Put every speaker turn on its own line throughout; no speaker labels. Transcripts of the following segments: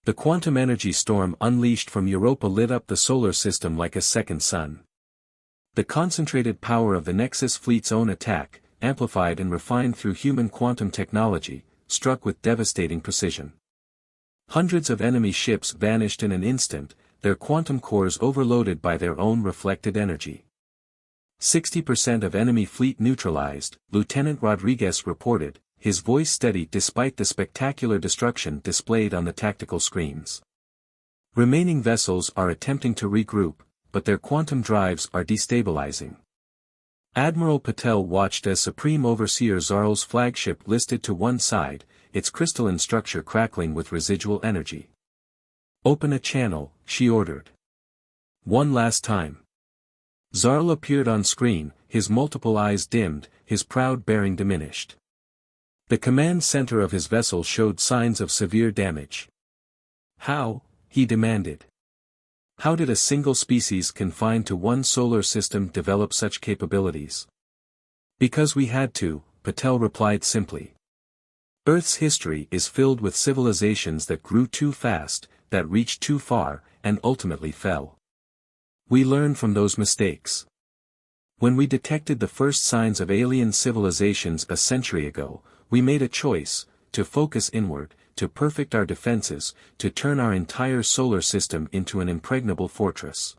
The quantum energy storm unleashed from Europa lit up the solar system like a second sun. The concentrated power of the Nexus fleet's own attack, amplified and refined through human quantum technology, struck with devastating precision. Hundreds of enemy ships vanished in an instant, their quantum cores overloaded by their own reflected energy. 60% of enemy fleet neutralized, Lieutenant Rodriguez reported, his voice steady despite the spectacular destruction displayed on the tactical screens. Remaining vessels are attempting to regroup, but their quantum drives are destabilizing. Admiral Patel watched as Supreme Overseer Zarl's flagship listed to one side, its crystalline structure crackling with residual energy. "Open a channel," she ordered. One last time. Zarl appeared on screen, his multiple eyes dimmed, his proud bearing diminished. The command center of his vessel showed signs of severe damage. "How?" he demanded. "How did a single species confined to one solar system develop such capabilities?" "Because we had to," Patel replied simply. "Earth's history is filled with civilizations that grew too fast, that reached too far, and ultimately fell. We learned from those mistakes. When we detected the first signs of alien civilizations a century ago, we made a choice, to focus inward, to perfect our defenses, to turn our entire solar system into an impregnable fortress.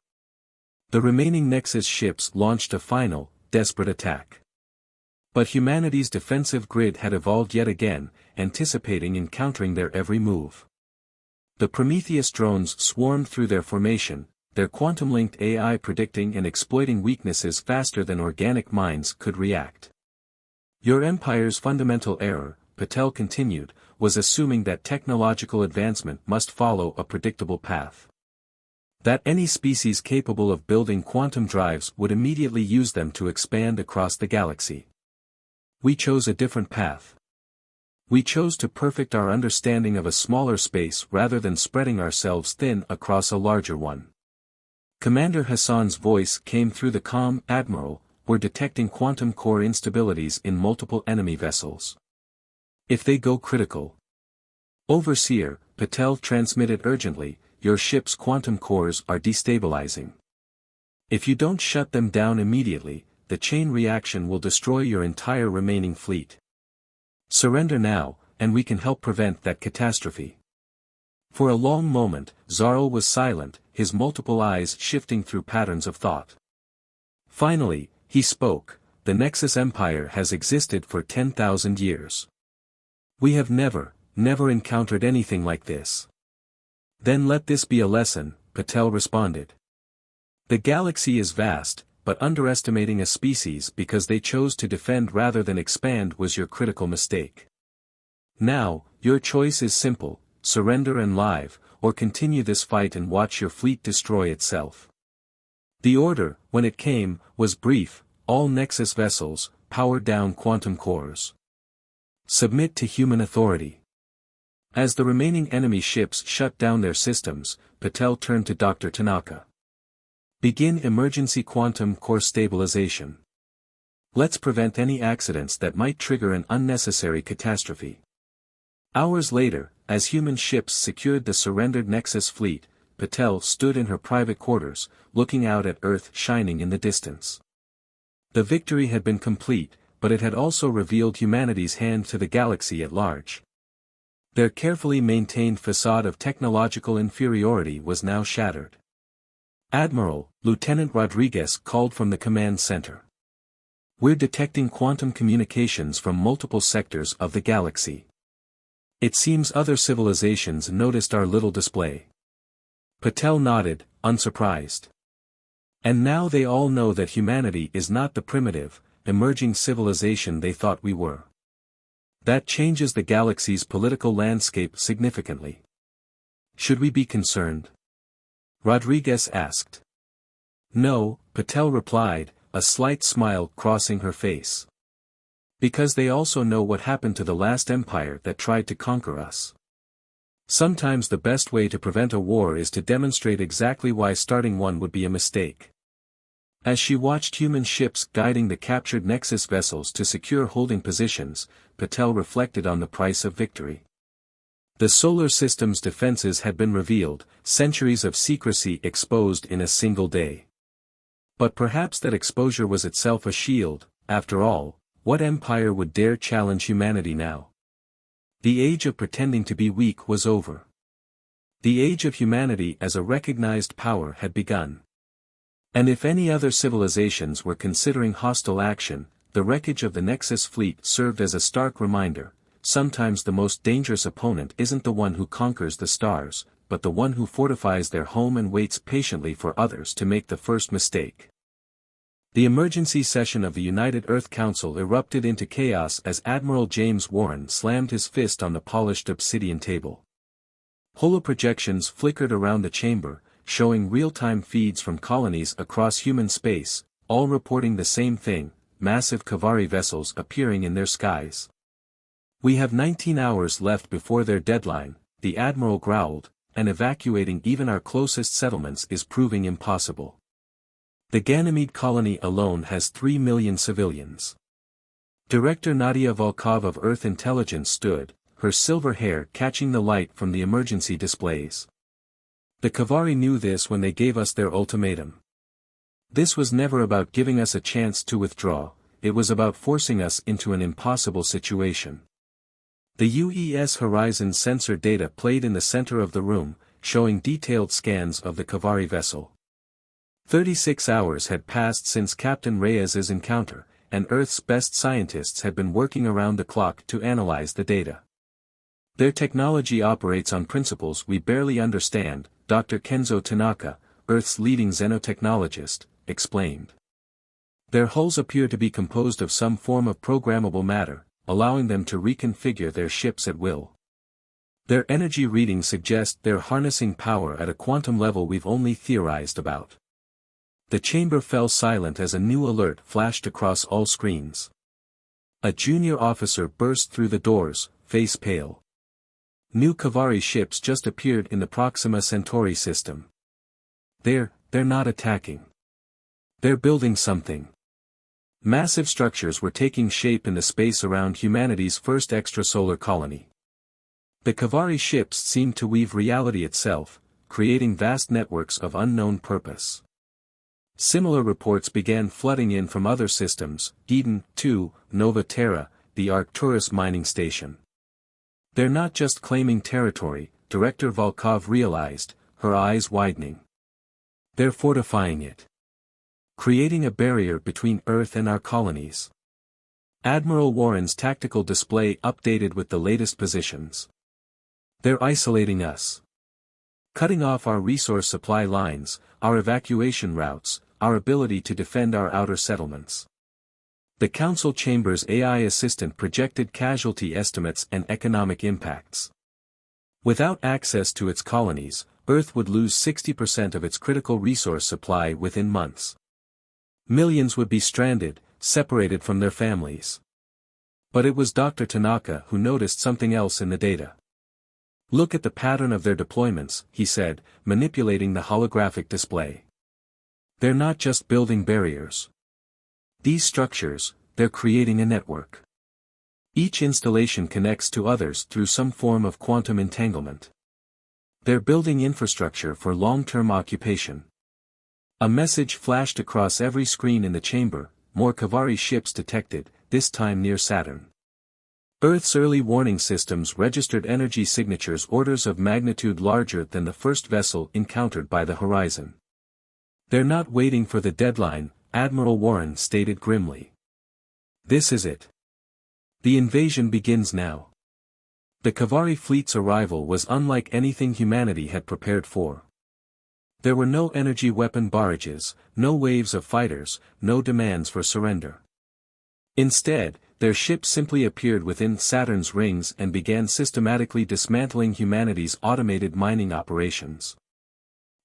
The remaining Nexus ships launched a final, desperate attack. But humanity's defensive grid had evolved yet again, anticipating and countering their every move. The Prometheus drones swarmed through their formation, their quantum-linked AI predicting and exploiting weaknesses faster than organic minds could react. Your empire's fundamental error, Patel continued, was assuming that technological advancement must follow a predictable path. That any species capable of building quantum drives would immediately use them to expand across the galaxy. We chose a different path. We chose to perfect our understanding of a smaller space rather than spreading ourselves thin across a larger one. Commander Hassan's voice came through the calm. "Admiral, we're detecting quantum core instabilities in multiple enemy vessels. If they go critical." "Overseer," Patel transmitted urgently, "your ship's quantum cores are destabilizing. If you don't shut them down immediately, the chain reaction will destroy your entire remaining fleet. Surrender now, and we can help prevent that catastrophe." For a long moment, Zarl was silent, his multiple eyes shifting through patterns of thought. Finally, he spoke. "The Nexus Empire has existed for 10,000 years. We have never encountered anything like this." "Then let this be a lesson," Patel responded. "The galaxy is vast, but underestimating a species because they chose to defend rather than expand was your critical mistake. Now, your choice is simple, surrender and live, or continue this fight and watch your fleet destroy itself." The order, when it came, was brief: all Nexus vessels, power down quantum cores. Submit to human authority. As the remaining enemy ships shut down their systems, Patel turned to Dr. Tanaka. "Begin emergency quantum core stabilization. Let's prevent any accidents that might trigger an unnecessary catastrophe." Hours later, as human ships secured the surrendered Nexus fleet, Patel stood in her private quarters, looking out at Earth shining in the distance. The victory had been complete, but it had also revealed humanity's hand to the galaxy at large. Their carefully maintained facade of technological inferiority was now shattered. "Admiral," Lieutenant Rodriguez called from the command center. "We're detecting quantum communications from multiple sectors of the galaxy. It seems other civilizations noticed our little display." Patel nodded, unsurprised. "And now they all know that humanity is not the primitive, emerging civilization they thought we were. That changes the galaxy's political landscape significantly. Should we be concerned?" Rodriguez asked. "No," Patel replied, a slight smile crossing her face. "Because they also know what happened to the last empire that tried to conquer us. Sometimes the best way to prevent a war is to demonstrate exactly why starting one would be a mistake." As she watched human ships guiding the captured Nexus vessels to secure holding positions, Patel reflected on the price of victory. The solar system's defenses had been revealed, centuries of secrecy exposed in a single day. But perhaps that exposure was itself a shield. After all, what empire would dare challenge humanity now? The age of pretending to be weak was over. The age of humanity as a recognized power had begun. And if any other civilizations were considering hostile action, the wreckage of the Nexus fleet served as a stark reminder: sometimes the most dangerous opponent isn't the one who conquers the stars, but the one who fortifies their home and waits patiently for others to make the first mistake. The emergency session of the United Earth Council erupted into chaos as Admiral James Warren slammed his fist on the polished obsidian table. Holoprojections flickered around the chamber, showing real-time feeds from colonies across human space, all reporting the same thing: massive Kavari vessels appearing in their skies. "We have 19 hours left before their deadline," the Admiral growled, "and evacuating even our closest settlements is proving impossible. The Ganymede colony alone has 3 million civilians." Director Nadia Volkov of Earth Intelligence stood, her silver hair catching the light from the emergency displays. "The Kavari knew this when they gave us their ultimatum. This was never about giving us a chance to withdraw, it was about forcing us into an impossible situation." The UES Horizon sensor data played in the center of the room, showing detailed scans of the Kavari vessel. 36 hours had passed since Captain Reyes's encounter, and Earth's best scientists had been working around the clock to analyze the data. "Their technology operates on principles we barely understand," Dr. Kenzo Tanaka, Earth's leading xenotechnologist, explained. "Their hulls appear to be composed of some form of programmable matter, allowing them to reconfigure their ships at will. Their energy readings suggest they're harnessing power at a quantum level we've only theorized about." The chamber fell silent as a new alert flashed across all screens. A junior officer burst through the doors, face pale. "New Kavari ships just appeared in the Proxima Centauri system. They're not attacking. They're building something." Massive structures were taking shape in the space around humanity's first extrasolar colony. The Kavari ships seemed to weave reality itself, creating vast networks of unknown purpose. Similar reports began flooding in from other systems: Eden, 2, Nova Terra, the Arcturus mining station. "They're not just claiming territory," Director Volkov realized, her eyes widening. "They're fortifying it. Creating a barrier between Earth and our colonies." Admiral Warren's tactical display updated with the latest positions. "They're isolating us. Cutting off our resource supply lines, our evacuation routes, our ability to defend our outer settlements." The council chamber's AI assistant projected casualty estimates and economic impacts. Without access to its colonies, Earth would lose 60% of its critical resource supply within months. Millions would be stranded, separated from their families. But it was Dr. Tanaka who noticed something else in the data. "Look at the pattern of their deployments," he said, manipulating the holographic display. "They're not just building barriers. These structures, they're creating a network. Each installation connects to others through some form of quantum entanglement. They're building infrastructure for long-term occupation." A message flashed across every screen in the chamber: more Kavari ships detected, this time near Saturn. Earth's early warning systems registered energy signatures orders of magnitude larger than the first vessel encountered by the horizon. "They're not waiting for the deadline," Admiral Warren stated grimly. "This is it. The invasion begins now." The Kavari fleet's arrival was unlike anything humanity had prepared for. There were no energy weapon barrages, no waves of fighters, no demands for surrender. Instead, their ships simply appeared within Saturn's rings and began systematically dismantling humanity's automated mining operations.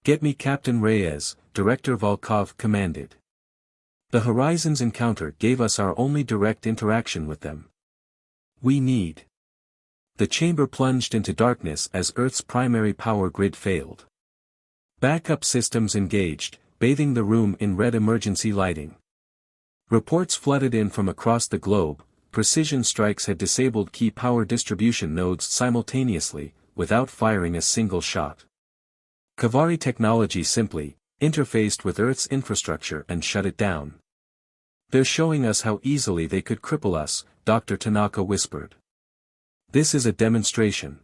"Get me Captain Reyes," Director Volkov commanded. "The Horizon's encounter gave us our only direct interaction with them. We need." The chamber plunged into darkness as Earth's primary power grid failed. Backup systems engaged, bathing the room in red emergency lighting. Reports flooded in from across the globe: precision strikes had disabled key power distribution nodes simultaneously, without firing a single shot. Kavari technology simply interfaced with Earth's infrastructure and shut it down. They're showing us how easily they could cripple us, Dr. Tanaka whispered. This is a demonstration.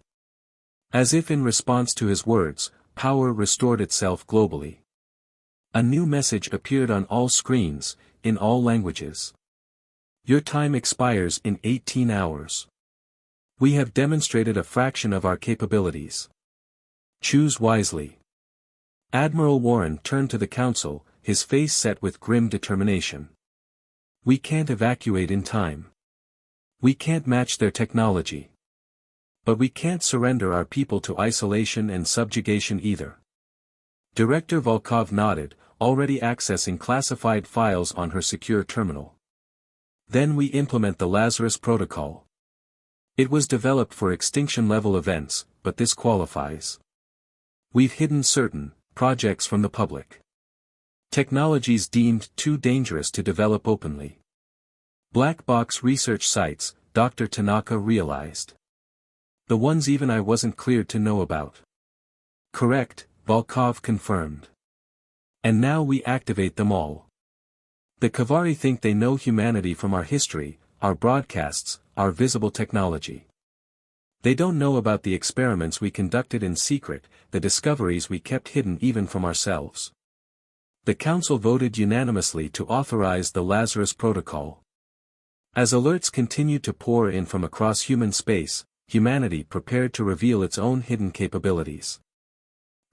As if in response to his words, power restored itself globally. A new message appeared on all screens, in all languages. Your time expires in 18 hours. We have demonstrated a fraction of our capabilities. Choose wisely. Admiral Warren turned to the council, his face set with grim determination. We can't evacuate in time. We can't match their technology. But we can't surrender our people to isolation and subjugation either. Director Volkov nodded, already accessing classified files on her secure terminal. Then we implement the Lazarus Protocol. It was developed for extinction-level events, but this qualifies. We've hidden certain projects from the public. Technologies deemed too dangerous to develop openly. Black box research sites, Dr. Tanaka realized. The ones even I wasn't cleared to know about. Correct, Volkov confirmed. And now we activate them all. The Kavari think they know humanity from our history, our broadcasts, our visible technology. They don't know about the experiments we conducted in secret, the discoveries we kept hidden even from ourselves. The Council voted unanimously to authorize the Lazarus Protocol. As alerts continued to pour in from across human space, humanity prepared to reveal its own hidden capabilities.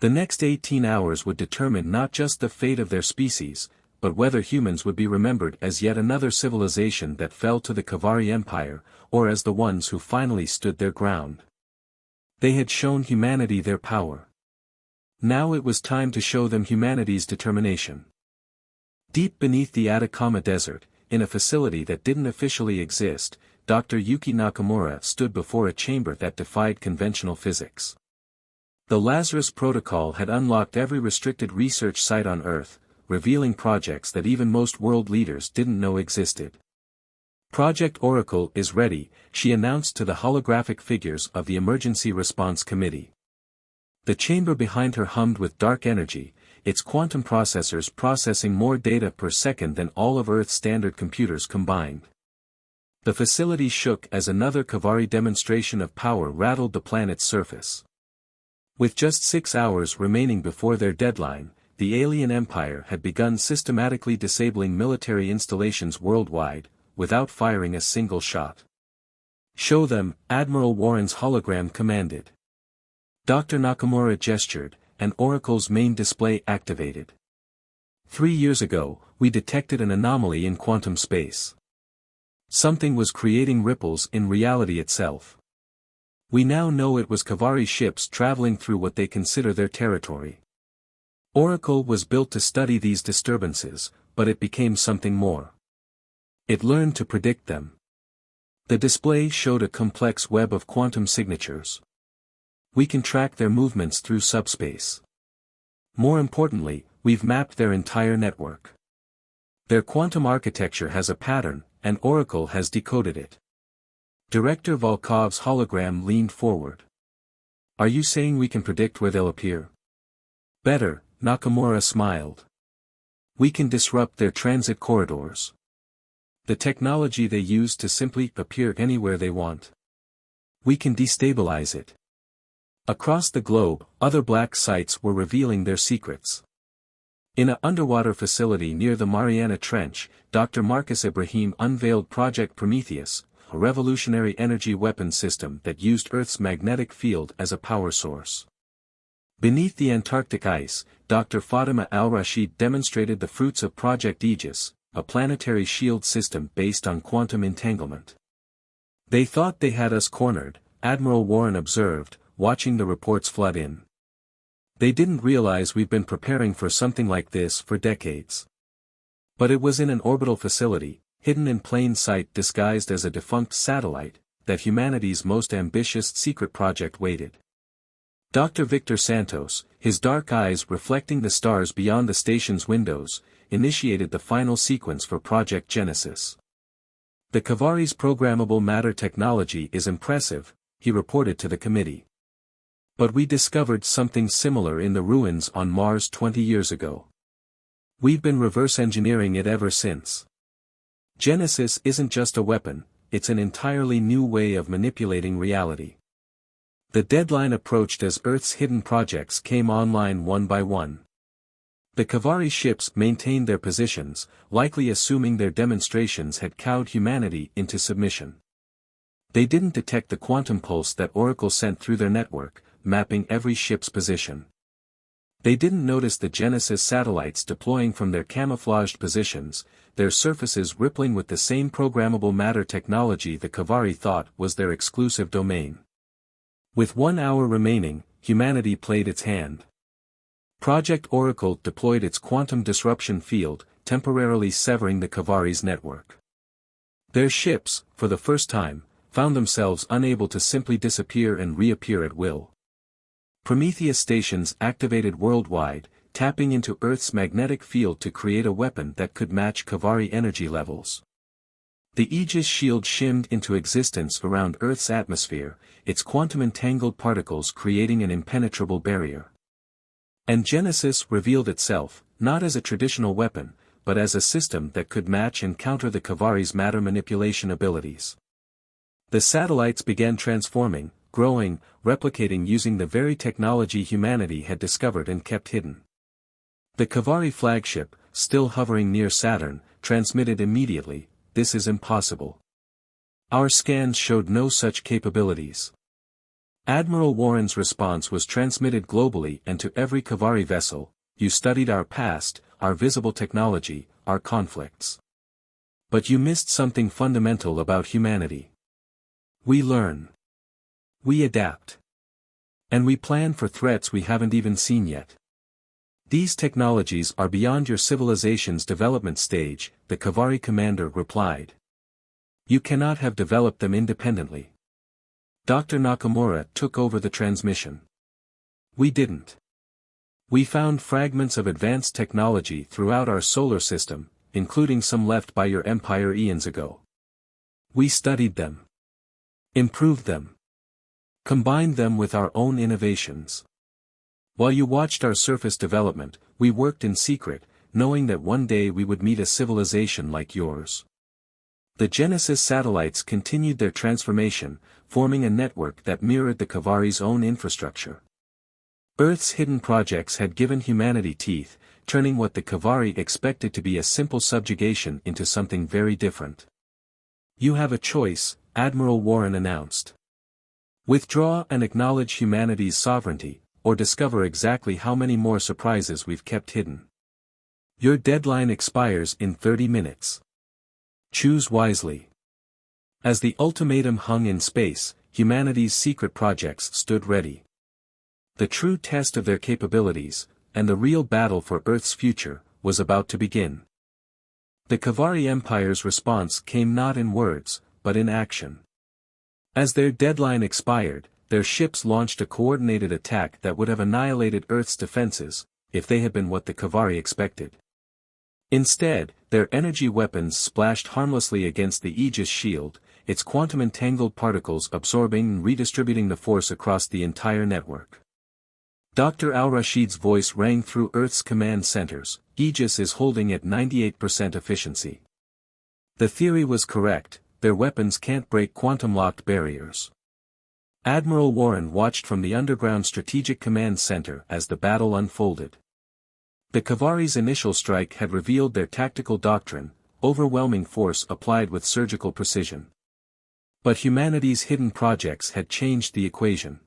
The next 18 hours would determine not just the fate of their species, but whether humans would be remembered as yet another civilization that fell to the Kavari Empire, or as the ones who finally stood their ground. They had shown humanity their power. Now it was time to show them humanity's determination. Deep beneath the Atacama Desert, in a facility that didn't officially exist, Dr. Yuki Nakamura stood before a chamber that defied conventional physics. The Lazarus Protocol had unlocked every restricted research site on Earth, revealing projects that even most world leaders didn't know existed. Project Oracle is ready, she announced to the holographic figures of the Emergency Response Committee. The chamber behind her hummed with dark energy, its quantum processors processing more data per second than all of Earth's standard computers combined. The facility shook as another Kavari demonstration of power rattled the planet's surface. With just 6 hours remaining before their deadline, the alien empire had begun systematically disabling military installations worldwide, without firing a single shot. Show them, Admiral Warren's hologram commanded. Dr. Nakamura gestured, and Oracle's main display activated. 3 years ago, we detected an anomaly in quantum space. Something was creating ripples in reality itself. We now know it was Kavari ships traveling through what they consider their territory. Oracle was built to study these disturbances, but it became something more. It learned to predict them. The display showed a complex web of quantum signatures. We can track their movements through subspace. More importantly, we've mapped their entire network. Their quantum architecture has a pattern, and Oracle has decoded it. Director Volkov's hologram leaned forward. Are you saying we can predict where they'll appear? Better, Nakamura smiled. We can disrupt their transit corridors. The technology they use to simply appear anywhere they want. We can destabilize it. Across the globe, other black sites were revealing their secrets. In an underwater facility near the Mariana Trench, Dr. Marcus Ibrahim unveiled Project Prometheus, a revolutionary energy weapon system that used Earth's magnetic field as a power source. Beneath the Antarctic ice, Dr. Fatima al-Rashid demonstrated the fruits of Project Aegis, a planetary shield system based on quantum entanglement. They thought they had us cornered, Admiral Warren observed, watching the reports flood in. They didn't realize we've been preparing for something like this for decades. But it was in an orbital facility, hidden in plain sight disguised as a defunct satellite, that humanity's most ambitious secret project waited. Dr. Victor Santos, his dark eyes reflecting the stars beyond the station's windows, initiated the final sequence for Project Genesis. The Kavari's programmable matter technology is impressive, he reported to the committee. But we discovered something similar in the ruins on Mars 20 years ago. We've been reverse engineering it ever since. Genesis isn't just a weapon, it's an entirely new way of manipulating reality. The deadline approached as Earth's hidden projects came online one by one. The Kavari ships maintained their positions, likely assuming their demonstrations had cowed humanity into submission. They didn't detect the quantum pulse that Oracle sent through their network, mapping every ship's position. They didn't notice the Genesis satellites deploying from their camouflaged positions, their surfaces rippling with the same programmable matter technology the Kavari thought was their exclusive domain. With 1 hour remaining, humanity played its hand. Project Oracle deployed its quantum disruption field, temporarily severing the Kavari's network. Their ships, for the first time, found themselves unable to simply disappear and reappear at will. Prometheus stations activated worldwide, tapping into Earth's magnetic field to create a weapon that could match Kavari energy levels. The Aegis shield shimmed into existence around Earth's atmosphere, its quantum-entangled particles creating an impenetrable barrier. And Genesis revealed itself, not as a traditional weapon, but as a system that could match and counter the Kavari's matter manipulation abilities. The satellites began transforming, growing, replicating using the very technology humanity had discovered and kept hidden. The Kavari flagship, still hovering near Saturn, transmitted immediately, "This is impossible. Our scans showed no such capabilities." Admiral Warren's response was transmitted globally and to every Kavari vessel, "You studied our past, our visible technology, our conflicts. But you missed something fundamental about humanity. We learn. We adapt. And we plan for threats we haven't even seen yet. These technologies are beyond your civilization's development stage," the Kavari commander replied. "You cannot have developed them independently." Dr. Nakamura took over the transmission. "We didn't. We found fragments of advanced technology throughout our solar system, including some left by your empire eons ago. We studied them. Improved them. Combined them with our own innovations. While you watched our surface development, we worked in secret, knowing that one day we would meet a civilization like yours." The Genesis satellites continued their transformation, forming a network that mirrored the Kavari's own infrastructure. Earth's hidden projects had given humanity teeth, turning what the Kavari expected to be a simple subjugation into something very different. "You have a choice," Admiral Warren announced. "Withdraw and acknowledge humanity's sovereignty, or discover exactly how many more surprises we've kept hidden. Your deadline expires in 30 minutes. Choose wisely." As the ultimatum hung in space, humanity's secret projects stood ready. The true test of their capabilities, and the real battle for Earth's future, was about to begin. The Kavari Empire's response came not in words, but in action. As their deadline expired, their ships launched a coordinated attack that would have annihilated Earth's defenses, if they had been what the Kavari expected. Instead, their energy weapons splashed harmlessly against the Aegis shield, its quantum-entangled particles absorbing and redistributing the force across the entire network. Dr. Al-Rashid's voice rang through Earth's command centers, "Aegis is holding at 98% efficiency. The theory was correct, their weapons can't break quantum-locked barriers." Admiral Warren watched from the underground strategic command center as the battle unfolded. The Kavari's initial strike had revealed their tactical doctrine, overwhelming force applied with surgical precision. But humanity's hidden projects had changed the equation.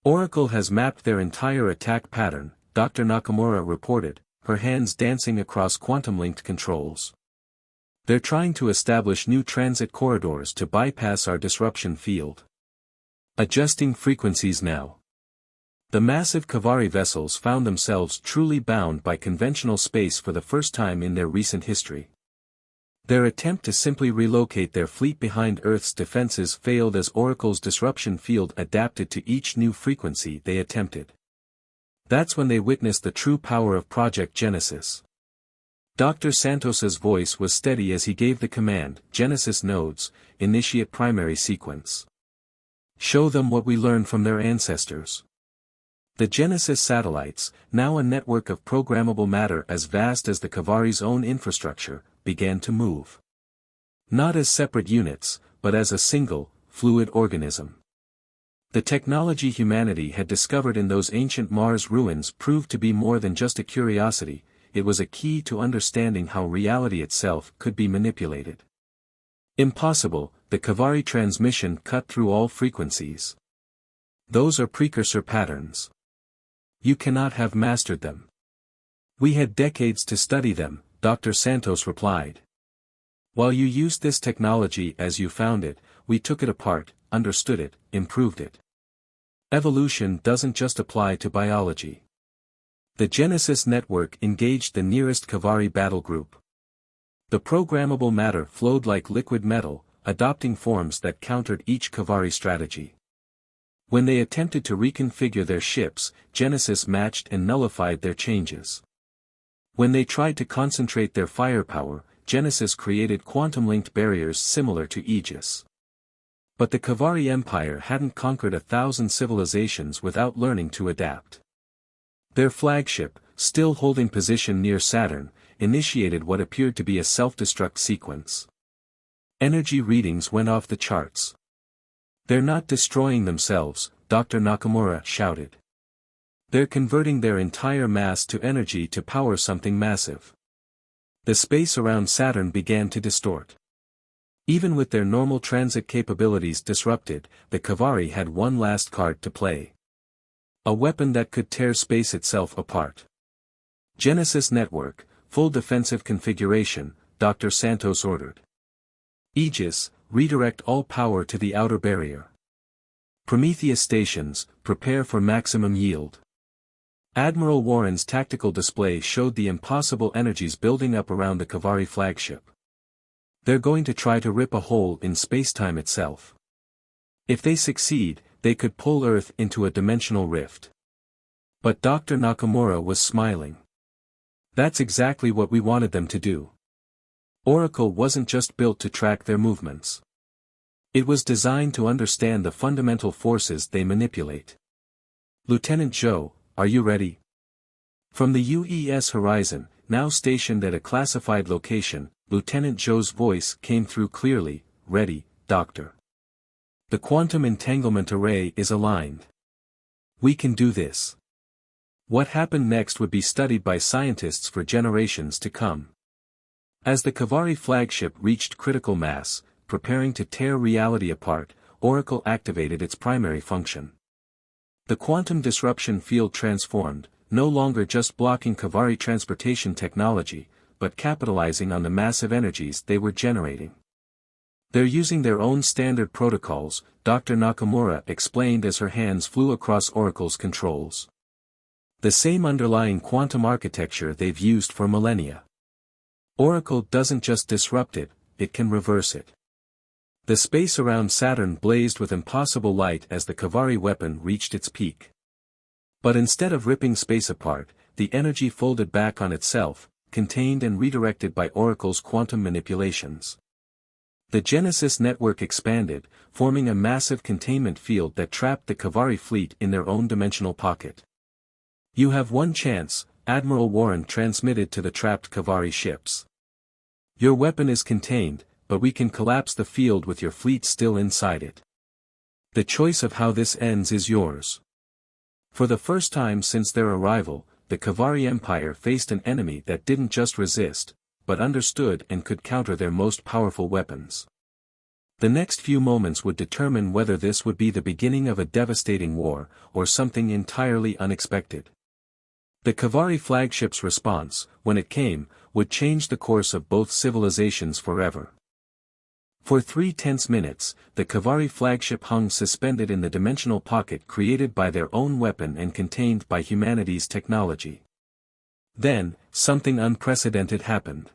"Oracle has mapped their entire attack pattern," Dr. Nakamura reported, her hands dancing across quantum-linked controls. "They're trying to establish new transit corridors to bypass our disruption field. Adjusting frequencies now." The massive Kavari vessels found themselves truly bound by conventional space for the first time in their recent history. Their attempt to simply relocate their fleet behind Earth's defenses failed as Oracle's disruption field adapted to each new frequency they attempted. That's when they witnessed the true power of Project Genesis. Dr. Santos's voice was steady as he gave the command, "Genesis nodes, initiate primary sequence. Show them what we learned from their ancestors." The Genesis satellites, now a network of programmable matter as vast as the Kavari's own infrastructure, began to move. Not as separate units, but as a single, fluid organism. The technology humanity had discovered in those ancient Mars ruins proved to be more than just a curiosity, it was a key to understanding how reality itself could be manipulated. Impossible, the Kavari transmission cut through all frequencies. Those are precursor patterns. You cannot have mastered them. We had decades to study them, Dr. Santos replied. While you used this technology as you found it, we took it apart, understood it, improved it. Evolution doesn't just apply to biology. The Genesis network engaged the nearest Kavari battle group. The programmable matter flowed like liquid metal, adopting forms that countered each Kavari strategy. When they attempted to reconfigure their ships, Genesis matched and nullified their changes. When they tried to concentrate their firepower, Genesis created quantum-linked barriers similar to Aegis. But the Kavari Empire hadn't conquered 1,000 civilizations without learning to adapt. Their flagship, still holding position near Saturn, initiated what appeared to be a self-destruct sequence. Energy readings went off the charts. "They're not destroying themselves," Dr. Nakamura shouted. "They're converting their entire mass to energy to power something massive." The space around Saturn began to distort. Even with their normal transit capabilities disrupted, the Kavari had one last card to play. A weapon that could tear space itself apart. Genesis network, full defensive configuration, Dr. Santos ordered. Aegis, redirect all power to the outer barrier. Prometheus stations, prepare for maximum yield. Admiral Warren's tactical display showed the impossible energies building up around the Kavari flagship. They're going to try to rip a hole in spacetime itself. If they succeed, they could pull Earth into a dimensional rift. But Dr. Nakamura was smiling. That's exactly what we wanted them to do. Oracle wasn't just built to track their movements. It was designed to understand the fundamental forces they manipulate. Lieutenant Zhou, are you ready? From the UES horizon, now stationed at a classified location, Lieutenant Zhou's voice came through clearly. "Ready, Doctor. The quantum entanglement array is aligned. We can do this." What happened next would be studied by scientists for generations to come. As the Kavari flagship reached critical mass, preparing to tear reality apart, Oracle activated its primary function. The quantum disruption field transformed, no longer just blocking Kavari transportation technology, but capitalizing on the massive energies they were generating. "They're using their own standard protocols," Dr. Nakamura explained as her hands flew across Oracle's controls. "The same underlying quantum architecture they've used for millennia. Oracle doesn't just disrupt it, it can reverse it." The space around Saturn blazed with impossible light as the Kavari weapon reached its peak. But instead of ripping space apart, the energy folded back on itself, contained and redirected by Oracle's quantum manipulations. The Genesis network expanded, forming a massive containment field that trapped the Kavari fleet in their own dimensional pocket. "You have one chance," Admiral Warren transmitted to the trapped Kavari ships. "Your weapon is contained, but we can collapse the field with your fleet still inside it. The choice of how this ends is yours." For the first time since their arrival, the Kavari Empire faced an enemy that didn't just resist, but understood and could counter their most powerful weapons. The next few moments would determine whether this would be the beginning of a devastating war, or something entirely unexpected. The Kavari flagship's response, when it came, would change the course of both civilizations forever. For 3 tense minutes, the Kavari flagship hung suspended in the dimensional pocket created by their own weapon and contained by humanity's technology. Then, something unprecedented happened.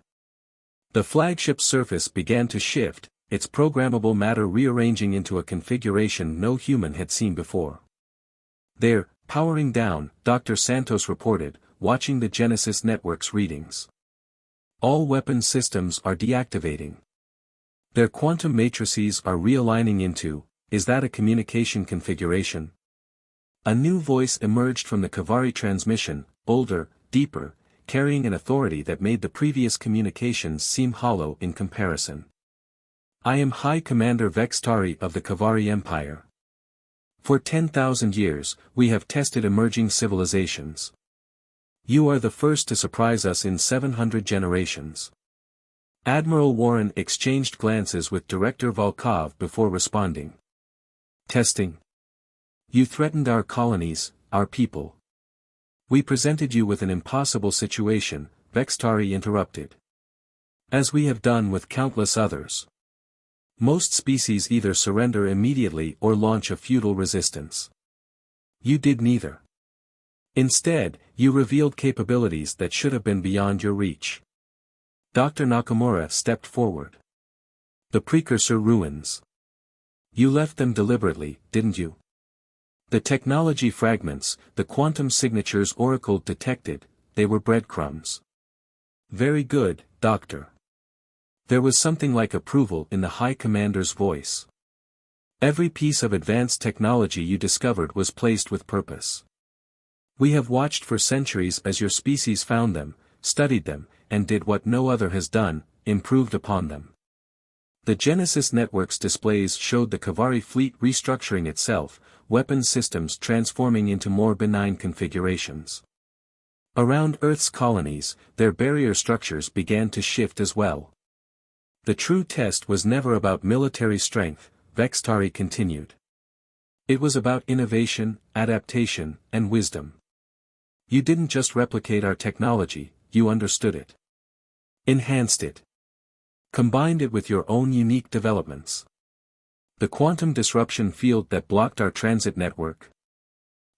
The flagship's surface began to shift, its programmable matter rearranging into a configuration no human had seen before. "They're powering down," Dr. Santos reported, watching the Genesis network's readings. "All weapon systems are deactivating. Their quantum matrices are realigning into, is that a communication configuration?" A new voice emerged from the Kavari transmission, older, deeper, carrying an authority that made the previous communications seem hollow in comparison. I am High Commander Vextari of the Kavari Empire. For 10,000 years, we have tested emerging civilizations. You are the first to surprise us in 700 generations. Admiral Warren exchanged glances with Director Volkov before responding. Testing. You threatened our colonies, our people. We presented you with an impossible situation, Vextari interrupted. As we have done with countless others. Most species either surrender immediately or launch a futile resistance. You did neither. Instead, you revealed capabilities that should have been beyond your reach. Dr. Nakamura stepped forward. The precursor ruins. You left them deliberately, didn't you? The technology fragments, the quantum signatures Oracle detected, they were breadcrumbs. Very good, Doctor. There was something like approval in the High Commander's voice. Every piece of advanced technology you discovered was placed with purpose. We have watched for centuries as your species found them, studied them, and did what no other has done, improved upon them. The Genesis Network's displays showed the Kavari fleet restructuring itself, weapons systems transforming into more benign configurations. Around Earth's colonies, their barrier structures began to shift as well. The true test was never about military strength, Vextari continued. It was about innovation, adaptation, and wisdom. You didn't just replicate our technology, you understood it. Enhanced it. Combined it with your own unique developments. The quantum disruption field that blocked our transit network.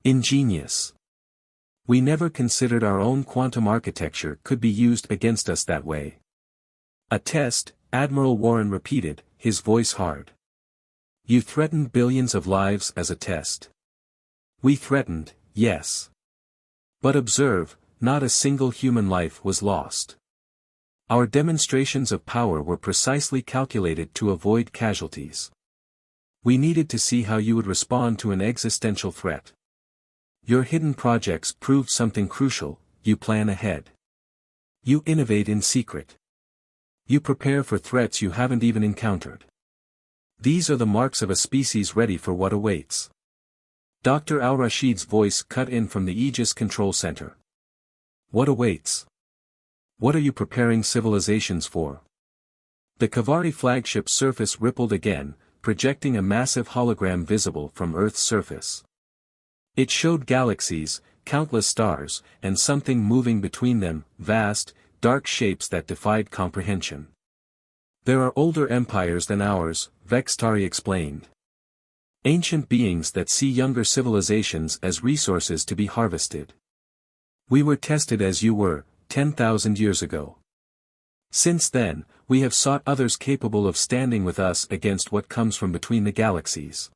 Ingenious. We never considered our own quantum architecture could be used against us that way. A test, Admiral Warren repeated, his voice hard. You threatened billions of lives as a test. We threatened, yes. But observe, not a single human life was lost. Our demonstrations of power were precisely calculated to avoid casualties. We needed to see how you would respond to an existential threat. Your hidden projects proved something crucial, you plan ahead. You innovate in secret. You prepare for threats you haven't even encountered. These are the marks of a species ready for what awaits. Dr. Al-Rashid's voice cut in from the Aegis Control Center. What awaits? What are you preparing civilizations for? The Kavari flagship's surface rippled again, projecting a massive hologram visible from Earth's surface. It showed galaxies, countless stars, and something moving between them, vast, dark shapes that defied comprehension. There are older empires than ours, Vextari explained. Ancient beings that see younger civilizations as resources to be harvested. We were tested as you were, 10,000 years ago. Since then, we have sought others capable of standing with us against what comes from between the galaxies.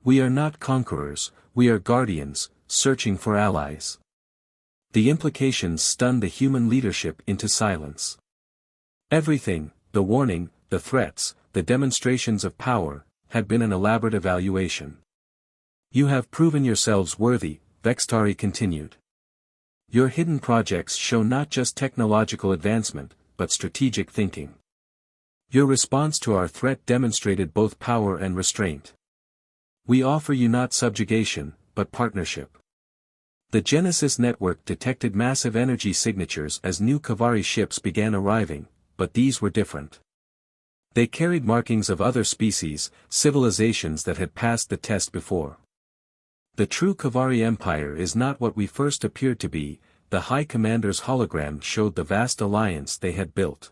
We are not conquerors, we are guardians, searching for allies. The implications stunned the human leadership into silence. Everything, the warning, the threats, the demonstrations of power, had been an elaborate evaluation. You have proven yourselves worthy, Vextari continued. Your hidden projects show not just technological advancement, but strategic thinking. Your response to our threat demonstrated both power and restraint. We offer you not subjugation, but partnership. The Genesis network detected massive energy signatures as new Kavari ships began arriving, but these were different. They carried markings of other species, civilizations that had passed the test before. The true Kavari Empire is not what we first appeared to be, the High Commander's hologram showed the vast alliance they had built.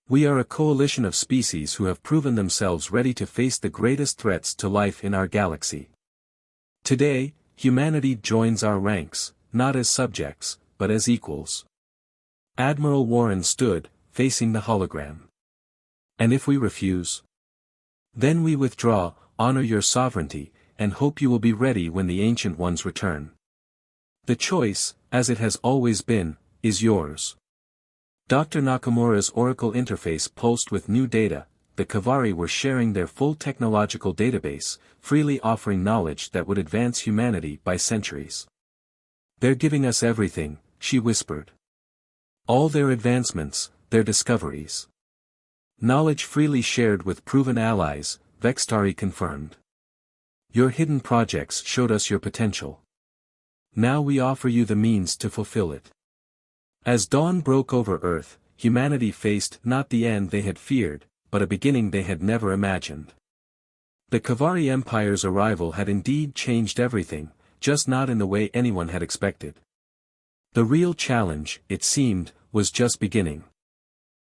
We are a coalition of species who have proven themselves ready to face the greatest threats to life in our galaxy. Today, humanity joins our ranks, not as subjects, but as equals. Admiral Warren stood, facing the hologram. And if we refuse? Then we withdraw, honor your sovereignty, and hope you will be ready when the Ancient Ones return. The choice, as it has always been, is yours. Dr. Nakamura's Oracle interface pulsed with new data, the Kavari were sharing their full technological database, freely offering knowledge that would advance humanity by centuries. "They're giving us everything," she whispered. "All their advancements, their discoveries. Knowledge freely shared with proven allies," Vextari confirmed. "Your hidden projects showed us your potential. Now we offer you the means to fulfill it." As dawn broke over Earth, humanity faced not the end they had feared, but a beginning they had never imagined. The Kavari Empire's arrival had indeed changed everything, just not in the way anyone had expected. The real challenge, it seemed, was just beginning.